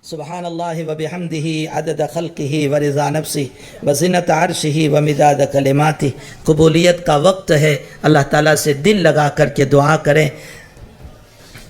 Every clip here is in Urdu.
سبحان اللہ و بحمدہ عدد خلقہ و رضا نفسہ و زنت عرشہ و مداد کلماتہ۔ قبولیت کا وقت ہے، اللہ تعالیٰ سے دل لگا کر کے دعا کریں۔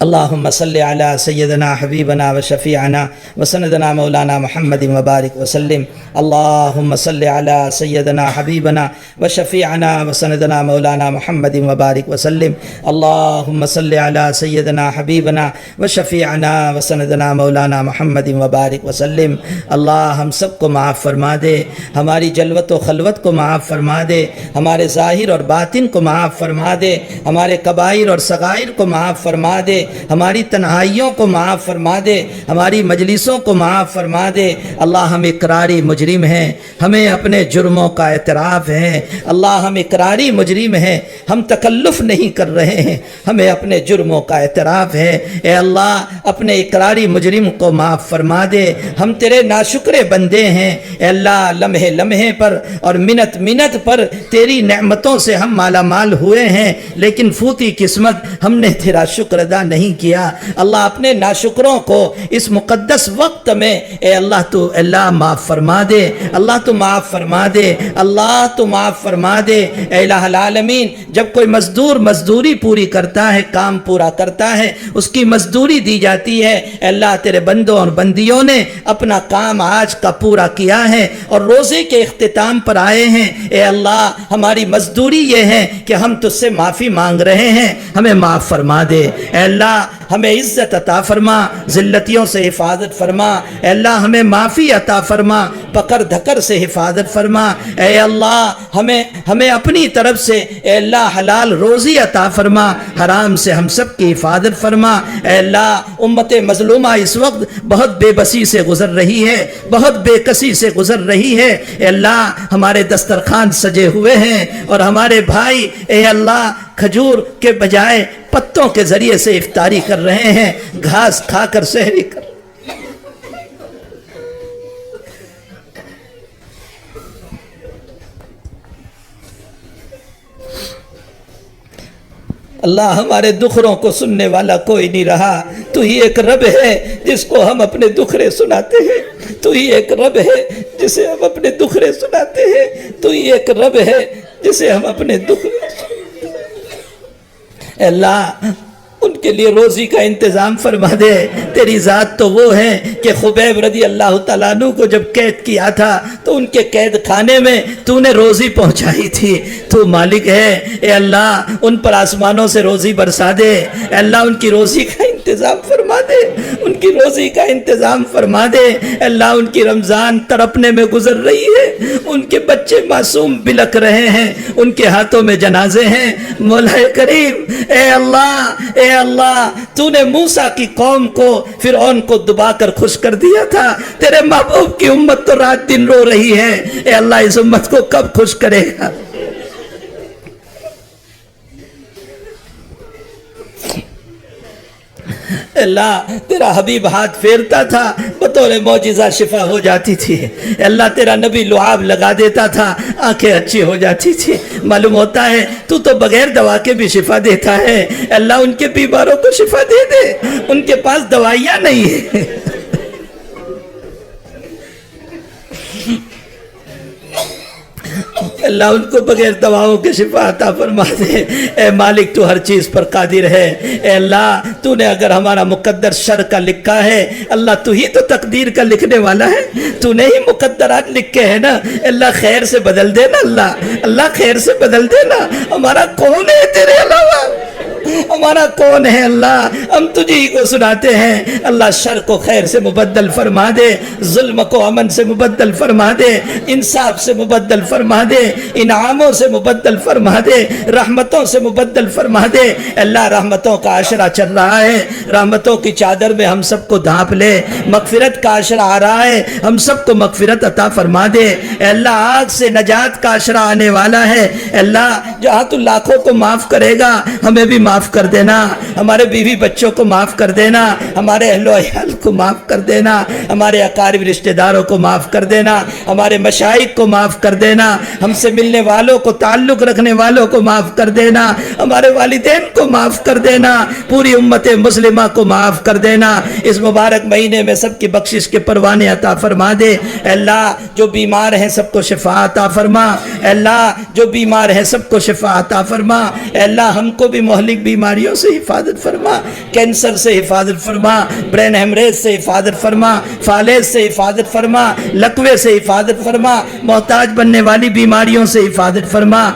اللہم صلی علی سیدنا حبیبنا و شفیعنا و سندنا مولانا محمد مبارک وسلم۔ اللہم صلی علی سیدنا حبیبنا و شفیعنا و سندنا مولانا محمد مبارک وسلم۔ اللہم صلی علی سیدنا حبیبنا و شفیعنا و سندنا مولانا محمد مبارک وسلم۔ اللہ ہم سب کو معاف فرما دے، ہماری جلوت و خلوت کو معاف فرما دے، ہمارے ظاہر اور باطن کو معاف فرما دے، ہمارے کبائر اور صغائر کو معاف فرما دے، ہماری تنہائیوں کو معاف فرما دے، ہماری مجلسوں کو معاف فرما دے۔ اللہ ہم اقراری مجرم ہیں، ہمیں اپنے جرموں کا اعتراف ہے۔ اللہ ہم اقراری مجرم ہیں، ہم تکلف نہیں کر رہے ہیں، ہمیں اپنے جرموں کا اعتراف ہے۔ اے اللہ اپنے اقراری مجرم کو معاف فرما دے، ہم تیرے ناشکرے بندے ہیں۔ اے اللہ لمحے لمحے پر اور منت منت پر تیری نعمتوں سے ہم مالا مال ہوئے ہیں، لیکن فوتی قسمت ہم نے تیرا شکر ادا نہیں کیا۔ اللہ اپنے ناشکروں کو اس مقدس وقت میں اے اللہ تو اللہ معاف فرما دے، اللہ تو معاف فرما دے، اللہ تو معاف فرما دے۔ اے الہ العالمین جب کوئی مزدور مزدوری پوری کرتا ہے، کام پورا کرتا ہے، اس کی مزدوری دی جاتی ہے۔ اے اللہ تیرے بندوں اور بندیوں نے اپنا کام آج کا پورا کیا ہے اور روزے کے اختتام پر آئے ہیں۔ اے اللہ ہماری مزدوری یہ ہے کہ ہم تجھ سے معافی مانگ رہے ہیں، ہمیں معاف فرما دے۔ اے اللہ ہمیں عزت عطا فرما، ذلتیوں سے حفاظت فرما۔ اے اللہ ہمیں معافی عطا فرما، پکڑ دھکر سے حفاظت فرما۔ اے اللہ ہمیں اپنی طرف سے اے اللہ حلال روزی عطا فرما، حرام سے ہم سب کی حفاظت فرما۔ اے اللہ امت مظلومہ اس وقت بہت بے بسی سے گزر رہی ہے، بہت بے کسی سے گزر رہی ہے۔ اے اللہ ہمارے دسترخوان سجے ہوئے ہیں اور ہمارے بھائی اے اللہ کھجور کے بجائے پتوں کے ذریعے سے افطاری کر رہے ہیں، گھاس کھا کر سحری کر۔ اللہ ہمارے دکھڑوں کو سننے والا کوئی نہیں رہا، تو ہی ایک رب ہے جس کو ہم اپنے دکھڑے سناتے ہیں، تو ہی ایک رب ہے جسے ہم اپنے دکھڑے سناتے ہیں، تو ہی ایک رب ہے جسے ہم اپنے دکھڑے سناتے ہیں۔ اے اللہ ان کے لیے روزی کا انتظام فرما دے۔ تیری ذات تو وہ ہے کہ خبیب رضی اللہ تعالیٰ عنہ کو جب قید کیا تھا تو ان کے قید خانے میں تو نے روزی پہنچائی تھی، تو مالک ہے۔ اے اللہ ان پر آسمانوں سے روزی برسا دے۔ اے اللہ ان کی روزی کا انتظام فرما دے، ان کی روزی کا انتظام فرما دے۔ اے اللہ ان کی رمضان تڑپنے میں گزر رہی ہے، ان کے بچے معصوم بلک رہے ہیں، ان کے ہاتھوں میں جنازے ہیں۔ مولا کریم اے اللہ تو نے موسیٰ کی قوم کو فرعون کو دبا کر خوش کر دیا تھا، تیرے محبوب کی امت تو رات دن رو رہی ہے۔ اے اللہ اس امت کو کب خوش کرے گا؟ اللہ تیرا حبیب ہاتھ پھیرتا تھا، بطور معجزہ شفا ہو جاتی تھی۔ اللہ تیرا نبی لعاب لگا دیتا تھا، آنکھیں اچھی ہو جاتی تھی۔ معلوم ہوتا ہے تو بغیر دوا کے بھی شفا دیتا ہے۔ اللہ ان کے بیماروں کو شفا دے دے، ان کے پاس دوائیاں نہیں ہیں۔ اللہ ان کو بغیر دواؤں کے شفا عطا فرما دے۔ اے مالک تو ہر چیز پر قادر ہے۔ اے اللہ تو نے اگر ہمارا مقدر شر کا لکھا ہے، اللہ تو ہی تو تقدیر کا لکھنے والا ہے، تو نے ہی مقدرات لکھے ہیں نا۔ اللہ خیر سے بدل دے نا، اللہ خیر سے بدل دے نا۔ ہمارا کون ہے تیرے علاوہ؟ ہمارا کون ہے اللہ؟ ہم تجھے ہی کو سناتے ہیں۔ اللہ شر کو خیر سے مبدل فرما دے، ظلم کو امن سے مبدل فرما دے، انصاف سے مبدل فرما دے، انعاموں سے مبدل فرما دے، رحمتوں سے مبدل فرما دے۔ اللہ رحمتوں کا عشرہ چل رہا ہے، رحمتوں کی چادر میں ہم سب کو ڈھانپ لے۔ مغفرت کا عشرہ آ رہا ہے، ہم سب کو مغفرت عطا فرما دے۔ اے اللہ آگ سے نجات کا عشرہ آنے والا ہے۔ اے اللہ جہاں تو لاکھوں کو معاف کرے گا، ہمیں بھی معاف کر دینا، ہمارے بیوی بچوں کو معاف کر دینا، ہمارے اہل و عیال کو معاف کر دینا، ہمارے اقارب رشتہ داروں کو معاف کر دینا، ہمارے مشائخ کو معاف کر دینا، ہم سے ملنے والوں کو، تعلق رکھنے والوں کو معاف کر دینا، ہمارے والدین کو معاف کر دینا، پوری امت مسلمہ کو معاف کر دینا۔ اس مبارک مہینے میں سب کی بخشش کے پروانے عطا فرما دے۔ اے اللہ جو بیمار ہیں سب کو شفا عطا فرما، اے اللہ جو بیمار ہیں سب کو شفا عطا فرما، اے اللہ ہم کو بھی مہلک بیماریوں سے حفاظت فرما، کینسر سے حفاظت فرما، برین ہیمریج سے حفاظت فرما، فالج سے حفاظت فرما، لکوے سے حفاظت فرما، محتاج بننے والی بیماریوں سے حفاظت فرما۔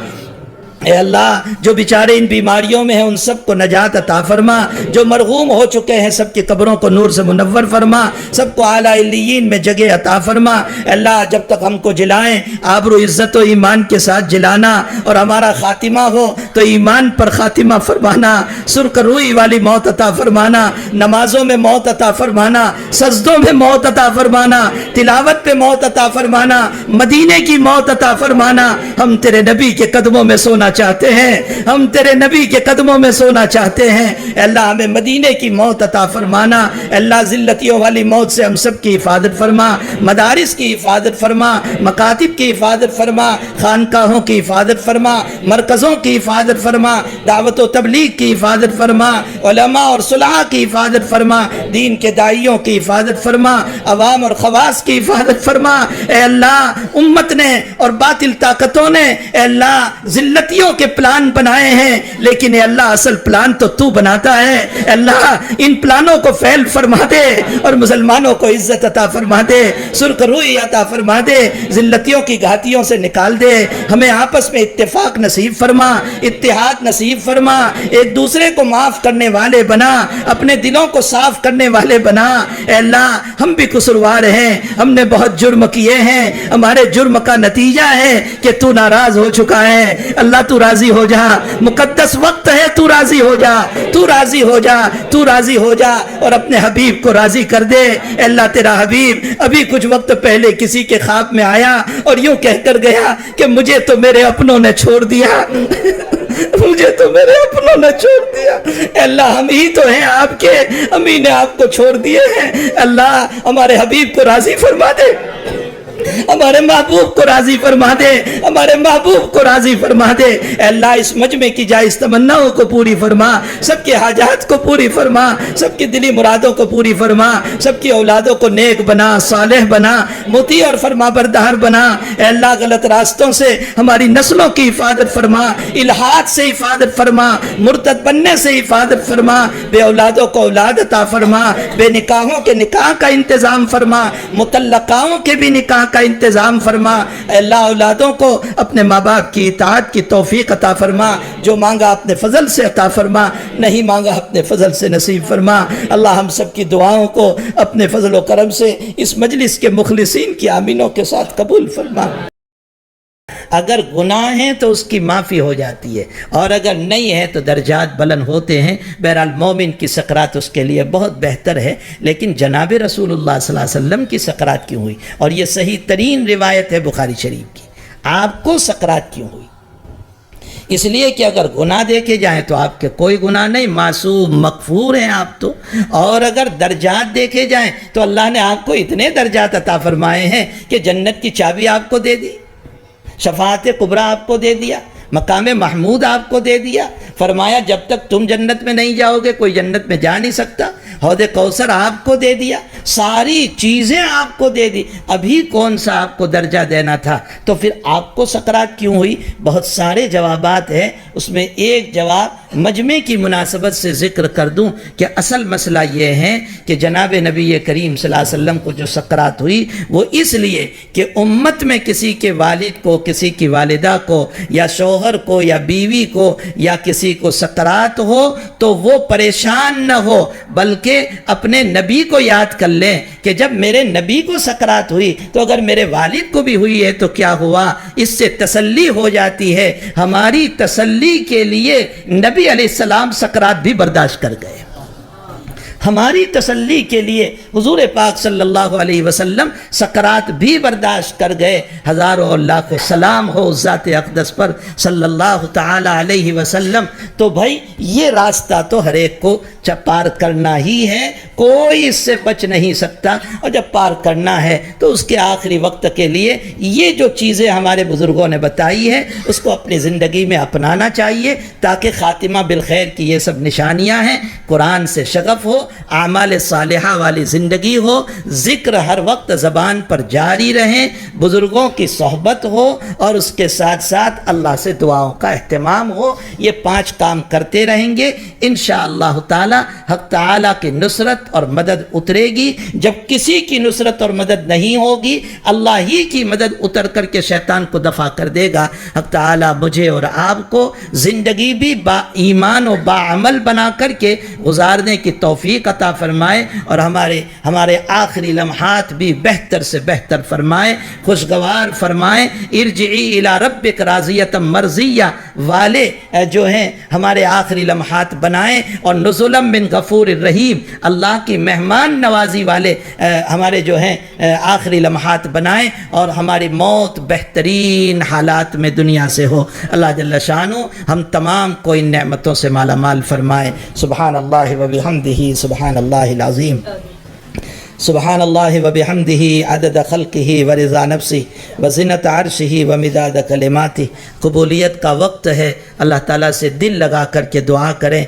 اے اللہ جو بیچارے ان بیماریوں میں ہیں ان سب کو نجات عطا فرما، جو مرحوم ہو چکے ہیں سب کی قبروں کو نور سے منور فرما، سب کو اعلیٰ علیین میں جگہ عطا فرما۔ اے اللہ جب تک ہم کو جلائیں آبرو عزت و ایمان کے ساتھ جلانا، اور ہمارا خاتمہ ہو تو ایمان پر خاتمہ فرمانا، سرخ روئی والی موت عطا فرمانا، نمازوں میں موت عطا فرمانا، سجدوں میں موت عطا فرمانا، تلاوت پہ موت عطا فرمانا، مدینے کی موت عطا فرمانا۔ ہم تیرے نبی کے قدموں میں سونا چاہتے ہیں، ہم تیرے نبی کے قدموں میں سونا چاہتے ہیں۔ اے اللہ ہمیں مدینے کی موت عطا فرمانا۔ اے اللہ ذلتیوں والی موت سے ہم سب کی حفاظت فرما، مدارس کی حفاظت فرما، مکاتب کی حفاظت فرما، خانقاہوں کی حفاظت فرما، مرکزوں کی حفاظت فرما، دعوت و تبلیغ کی حفاظت فرما، علماء اور صلحاء کی حفاظت فرما، دین کے داعیوں کی حفاظت فرما، عوام اور خواص کی حفاظت فرما۔ اے اللہ امت نے اور باطل طاقتوں نے اے اللہ ذلتیوں کے پلان بنائے ہیں، لیکن اے اللہ اصل پلان تو تو بناتا ہے۔ اے اللہ ان پلانوں کو فیل فرما دے اور مسلمانوں کو عزت عطا فرما دے، سرخ روئی عطا فرما دے، ذلتیوں کی گھاتیوں سے نکال دے، ہمیں آپس میں اتفاق نصیب فرما، اتحاد نصیب فرما، ایک دوسرے کو معاف کرنے والے بنا، اپنے دلوں کو صاف کرنے والے بنا۔ اے اللہ ہم بھی قصوروار ہیں، ہم نے بہت جرم کیے ہیں، ہمارے جرم کا نتیجہ ہے کہ تو ناراض ہو چکا ہے۔ اللہ تو راضی ہو جا، مقدس وقت ہے، تو راضی ہو جا، تو راضی ہو جا، تو راضی ہو جا اور اپنے حبیب کو راضی کر دے۔ اے اللہ تیرا حبیب ابھی کچھ وقت پہلے کسی کے خواب میں آیا اور یوں کہہ کر گیا کہ مجھے تو میرے اپنوں نے چھوڑ دیا مجھے تو میرے اپنوں نے چھوڑ دیا۔ اے اللہ ہم ہی تو ہیں آپ کے، ہم ہی نے آپ کو چھوڑ دیے ہیں۔ اللہ ہمارے حبیب کو راضی فرما دے، ہمارے محبوب کو راضی فرما دے، ہمارے محبوب کو راضی فرما دے۔ اے اللہ اس مجمع کی جائز تمناؤں کو پوری فرما، سب کے حاجات کو پوری فرما، سب کی دلی مرادوں کو پوری فرما، سب کی اولادوں کو نیک بنا، صالح بنا، مطیع اور فرما بردار بنا۔ اے اللہ غلط راستوں سے ہماری نسلوں کی حفاظت فرما، الحاد سے حفاظت فرما، مرتد بننے سے حفاظت فرما، بے اولادوں کو اولاد عطا فرما، بے نکاحوں کے نکاح کا انتظام فرما، مطلقاؤں کے بھی نکاح کا انتظام فرما۔ اے اللہ اولادوں کو اپنے ماں باپ کی اطاعت کی توفیق عطا فرما، جو مانگا اپنے فضل سے عطا فرما، نہیں مانگا اپنے فضل سے نصیب فرما۔ اللہ ہم سب کی دعاؤں کو اپنے فضل و کرم سے اس مجلس کے مخلصین کی آمینوں کے ساتھ قبول فرما۔ اگر گناہ ہیں تو اس کی معافی ہو جاتی ہے، اور اگر نہیں ہے تو درجات بلند ہوتے ہیں۔ بہرحال مومن کی سکرات اس کے لیے بہت بہتر ہے، لیکن جناب رسول اللہ صلی اللہ علیہ وسلم کی سکرات کیوں ہوئی؟ اور یہ صحیح ترین روایت ہے بخاری شریف کی۔ آپ کو سکرات کیوں ہوئی؟ اس لیے کہ اگر گناہ دیکھے جائیں تو آپ کے کوئی گناہ نہیں، معصوم مغفور ہیں آپ تو، اور اگر درجات دیکھے جائیں تو اللہ نے آپ کو اتنے درجات عطا فرمائے ہیں کہ جنت کی چابی آپ کو دے دی، شفاعت کبریٰ آپ کو دے دیا، مقام محمود آپ کو دے دیا، فرمایا جب تک تم جنت میں نہیں جاؤ گے کوئی جنت میں جا نہیں سکتا، حوض کوثر آپ کو دے دیا، ساری چیزیں آپ کو دے دی، ابھی کون سا آپ کو درجہ دینا تھا؟ تو پھر آپ کو سکرات کیوں ہوئی؟ بہت سارے جوابات ہیں، اس میں ایک جواب مجمع کی مناسبت سے ذکر کر دوں کہ اصل مسئلہ یہ ہے کہ جناب نبی کریم صلی اللہ علیہ وسلم کو جو سکرات ہوئی وہ اس لیے کہ امت میں کسی کے والد کو، کسی کی والدہ کو، یا شوہر کو، یا بیوی کو، یا کسی کو سکرات ہو تو وہ پریشان نہ ہو، بلکہ اپنے نبی کو یاد کر لیں کہ جب میرے نبی کو سکرات ہوئی تو اگر میرے والد کو بھی ہوئی ہے تو کیا ہوا؟ اس سے تسلی ہو جاتی ہے۔ ہماری تسلی کے لیے نبی علیہ السلام سکرات بھی برداشت کر گئے، ہماری تسلی کے لیے حضور پاک صلی اللہ علیہ وسلم سکرات بھی برداشت کر گئے۔ ہزاروں اللہ کو سلام ہو ذات اقدس پر صلی اللہ تعالی علیہ وسلم۔ تو بھائی یہ راستہ تو ہر ایک کو پار کرنا ہی ہے، کوئی اس سے بچ نہیں سکتا، اور جب پار کرنا ہے تو اس کے آخری وقت کے لیے یہ جو چیزیں ہمارے بزرگوں نے بتائی ہے اس کو اپنی زندگی میں اپنانا چاہیے، تاکہ خاتمہ بالخیر کی یہ سب نشانیاں ہیں، قرآن سے شغف ہو، اعمال صالحہ والی زندگی ہو، ذکر ہر وقت زبان پر جاری رہیں، بزرگوں کی صحبت ہو، اور اس کے ساتھ ساتھ اللہ سے دعاؤں کا اہتمام ہو۔ یہ 5 کام کرتے رہیں گے، انشاءاللہ تعالی حق تعالی کی نصرت اور مدد اترے گی۔ جب کسی کی نصرت اور مدد نہیں ہوگی، اللہ ہی کی مدد اتر کر کے شیطان کو دفع کر دے گا۔ حق تعالی مجھے اور آپ کو زندگی بھی با ایمان و با عمل بنا کر کے گزارنے کی توفیق عطا فرمائے، اور ہمارے آخری لمحات بھی بہتر سے بہتر فرمائے، خوشگوار فرمائے۔ ارجعی الی ربک راضیۃ مرضیہ والے جو ہیں ہمارے آخری لمحات بنائیں، اور نزلا من غفور الرحیم، اللہ کی مہمان نوازی والے ہمارے جو ہیں آخری لمحات بنائیں، اور ہماری موت بہترین حالات میں دنیا سے ہو۔ اللہ جل شانہ ہم تمام کو ان نعمتوں سے مالا مال فرمائے۔ سبحان اللہ و بحمدہ، سبحان اللہ العظیم، سبحان اللہ و بحمدہ عدد خلقہ و رضا نفسہ و زنت عرشہ و مداد کلماتہ۔ قبولیت کا وقت ہے، اللہ تعالیٰ سے دل لگا کر کے دعا کریں۔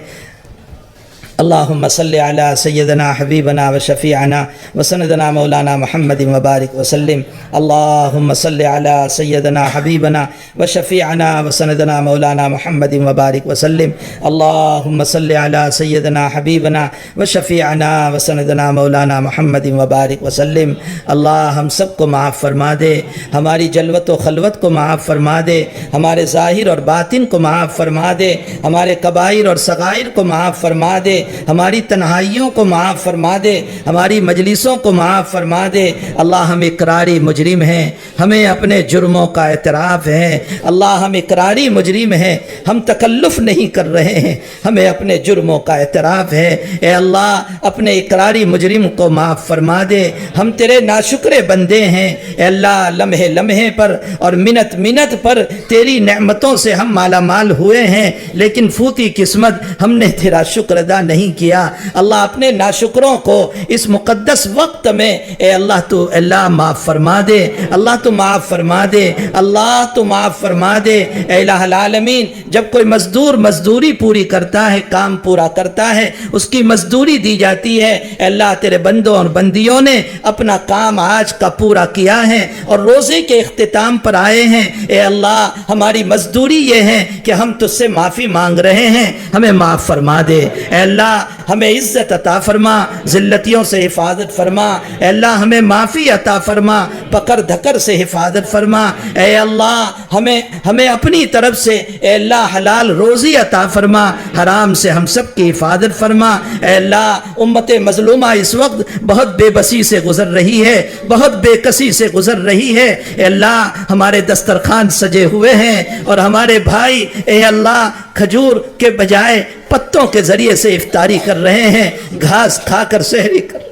اللہم صلی علی سیدنا حبیبنا و شفیعنا و سندنا مولانا محمد مبارک وسلم۔ اللہم صلی علی سیدنا حبیبنا و شفیعنا و سندنا مولانا محمد مبارک وسلم۔ اللہم صلی علی سیدنا حبیبنا و شفیعنا و سندنا مولانا محمد مبارک وسلم۔ اللہ ہم سب کو معاف فرما دے، ہماری جلوت و خلوت کو معاف فرما دے، ہمارے ظاہر اور باطن کو معاف فرما دے، ہمارے کبائر اور صغائر کو معاف فرما دے، ہماری تنہائیوں کو معاف فرما دے، ہماری مجلسوں کو معاف فرما دے۔ اللہ ہم اقراری مجرم ہیں، ہمیں اپنے جرموں کا اعتراف ہے۔ اللہ ہم اقراری مجرم ہیں، ہم تکلف نہیں کر رہے ہیں، ہمیں اپنے جرموں کا اعتراف ہے۔ اے اللہ اپنے اقراری مجرم کو معاف فرما دے، ہم تیرے ناشکرے بندے ہیں۔ اے اللہ لمحے لمحے پر اور منت منت پر تیری نعمتوں سے ہم مالا مال ہوئے ہیں، لیکن فوتی قسمت ہم نے تیرا شکر ادا نہیں کیا۔ اللہ اپنے ناشکروں کو اس مقدس وقت میں اے اللہ تو معاف فرما دے، اللہ تو معاف فرما دے، اللہ تو معاف فرما دے۔ اے الہ العالمین جب کوئی مزدور مزدوری پوری کرتا ہے، کام پورا کرتا ہے، اس کی مزدوری دی جاتی ہے۔ اے اللہ تیرے بندوں اور بندیوں نے اپنا کام آج کا پورا کیا ہے اور روزے کے اختتام پر آئے ہیں۔ اے اللہ ہماری مزدوری یہ ہے کہ ہم تجھ سے معافی مانگ رہے ہیں، ہمیں معاف فرما دے۔ اے اللہ ہمیں عزت عطا فرما، ذلتیوں سے حفاظت فرما۔ اے اللہ ہمیں معافی عطا فرما، پکڑ دھکر سے حفاظت فرما۔ اے اللہ ہمیں اپنی طرف سے اے اللہ حلال روزی عطا فرما، حرام سے ہم سب کی حفاظت فرما۔ اے اللہ امت مظلومہ اس وقت بہت بے بسی سے گزر رہی ہے، بہت بے کسی سے گزر رہی ہے۔ اے اللہ ہمارے دسترخوان سجے ہوئے ہیں اور ہمارے بھائی اے اللہ کھجور کے بجائے پتوں کے ذریعے سے افطاری کر رہے ہیں، گھاس کھا کر سحری کر۔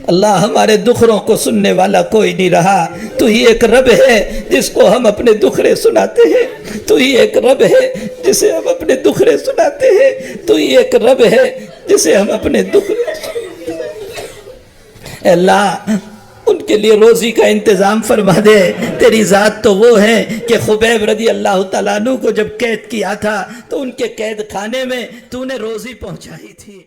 اللہ ہمارے دکھڑوں کو سننے والا کوئی نہیں رہا، تو ہی ایک رب ہے جس کو ہم اپنے دکھڑے سناتے ہیں، تو ہی ایک رب ہے جسے ہم اپنے دکھڑے سناتے ہیں، تو ہی ایک رب ہے جسے ہم اپنے دکھڑے سناتے ہیں۔ اے اللہ ان کے لیے روزی کا انتظام فرما دے۔ تیری ذات تو وہ ہے کہ خبیب رضی اللہ تعالیٰ عنہ کو جب قید کیا تھا تو ان کے قید خانے میں تو نے روزی پہنچائی تھی۔